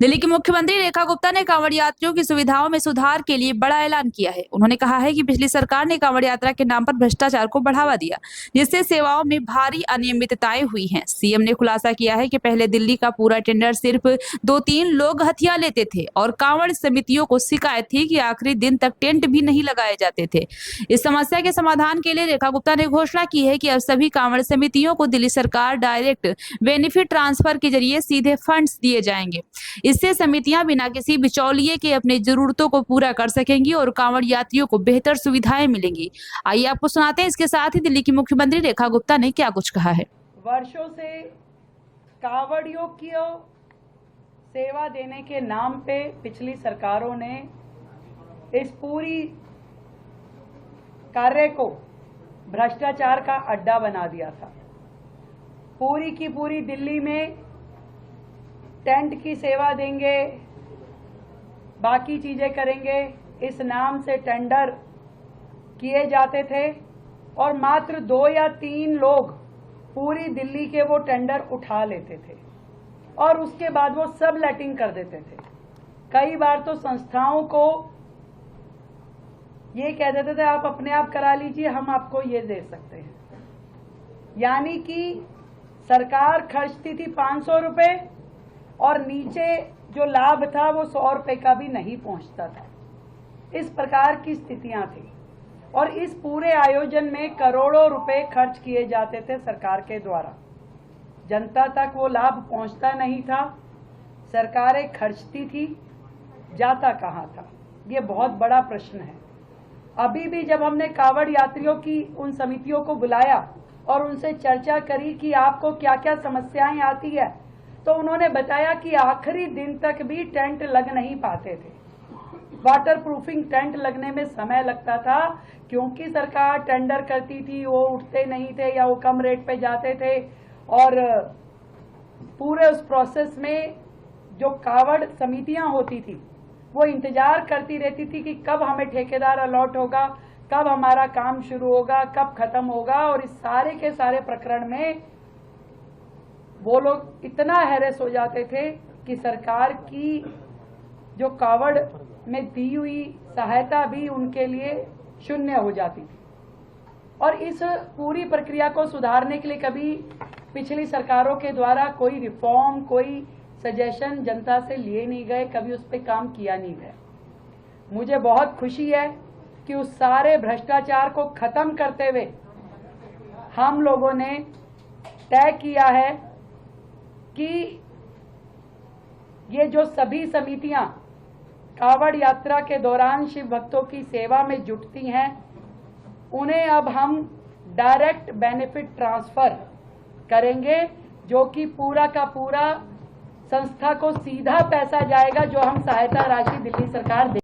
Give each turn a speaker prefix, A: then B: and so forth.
A: दिल्ली की मुख्यमंत्री रेखा गुप्ता ने कांवड़ यात्रियों की सुविधाओं में सुधार के लिए बड़ा ऐलान किया है। उन्होंने कहा है कि पिछली सरकार ने कांवड़ यात्रा के नाम पर भ्रष्टाचार को बढ़ावा दिया, जिससे सेवाओं में भारी अनियमितताएं हुई हैं। सीएम ने खुलासा किया है कि पहले दिल्ली का पूरा टेंडर सिर्फ 2-3 लोग हथिया लेते थे और कांवड़ समितियों को शिकायत थी कि आखिरी दिन तक टेंट भी नहीं लगाए जाते थे। इस समस्या के समाधान के लिए रेखा गुप्ता ने घोषणा की है कि अब सभी कांवड़ समितियों को दिल्ली सरकार डायरेक्ट बेनिफिट ट्रांसफर के जरिए सीधे फंड्स दिए जाएंगे। इससे समितियां बिना किसी बिचौलिए के अपनी जरूरतों को पूरा कर सकेंगी और कांवड़ यात्रियों को बेहतर सुविधाएं मिलेंगी। आइए आपको सुनाते हैं इसके साथ ही दिल्ली की मुख्यमंत्री रेखा गुप्ता ने क्या कुछ कहा है।
B: वर्षों से कांवड़ियों की सेवा देने के नाम पे पिछली सरकारों ने इस पूरी कार्य को भ्रष्टाचार का अड्डा बना दिया था। पूरी की पूरी दिल्ली में टेंट की सेवा देंगे, बाकी चीजें करेंगे, इस नाम से टेंडर किए जाते थे और मात्र 2 या 3 लोग पूरी दिल्ली के वो टेंडर उठा लेते थे और उसके बाद वो सब लेटिंग कर देते थे। कई बार तो संस्थाओं को ये कह देते थे आप अपने आप करा लीजिए, हम आपको ये दे सकते हैं। यानी कि सरकार खर्चती थी 500 रुपए और नीचे जो लाभ था वो 100 रुपए का भी नहीं पहुंचता था। इस प्रकार की स्थितियां थी और इस पूरे आयोजन में करोड़ों रुपए खर्च किए जाते थे सरकार के द्वारा। जनता तक वो लाभ पहुंचता नहीं था, सरकारें खर्चती थी, जाता कहां था? ये बहुत बड़ा प्रश्न है। अभी भी जब हमने कांवड़ यात्रियों की उन समितियों को बुलाया और उनसे चर्चा करी कि आपको क्या क्या समस्याएं आती है, तो उन्होंने बताया कि आखिरी दिन तक भी टेंट लग नहीं पाते थे। वाटर प्रूफिंग टेंट लगने में समय लगता था क्योंकि सरकार टेंडर करती थी, वो उठते नहीं थे या वो कम रेट पे जाते थे और पूरे उस प्रोसेस में जो कांवड़ समितियां होती थी वो इंतजार करती रहती थी कि कब हमें ठेकेदार अलॉट होगा, कब हमारा काम शुरू होगा, कब खत्म होगा। और इस सारे के सारे प्रकरण में वो लोग इतना हैरेस हो जाते थे कि सरकार की जो कांवड़ में दी हुई सहायता भी उनके लिए शून्य हो जाती थी। और इस पूरी प्रक्रिया को सुधारने के लिए कभी पिछली सरकारों के द्वारा कोई रिफॉर्म, कोई सजेशन जनता से लिए नहीं गए, कभी उस पर काम किया नहीं गया। मुझे बहुत खुशी है कि उस सारे भ्रष्टाचार को खत्म करते हुए हम लोगों ने तय किया है कि ये जो सभी समितियां कांवड़ यात्रा के दौरान शिव भक्तों की सेवा में जुटती हैं, उन्हें अब हम डायरेक्ट बेनिफिट ट्रांसफर करेंगे, जो कि पूरा का पूरा संस्था को सीधा पैसा जाएगा जो हम सहायता राशि दिल्ली सरकार दे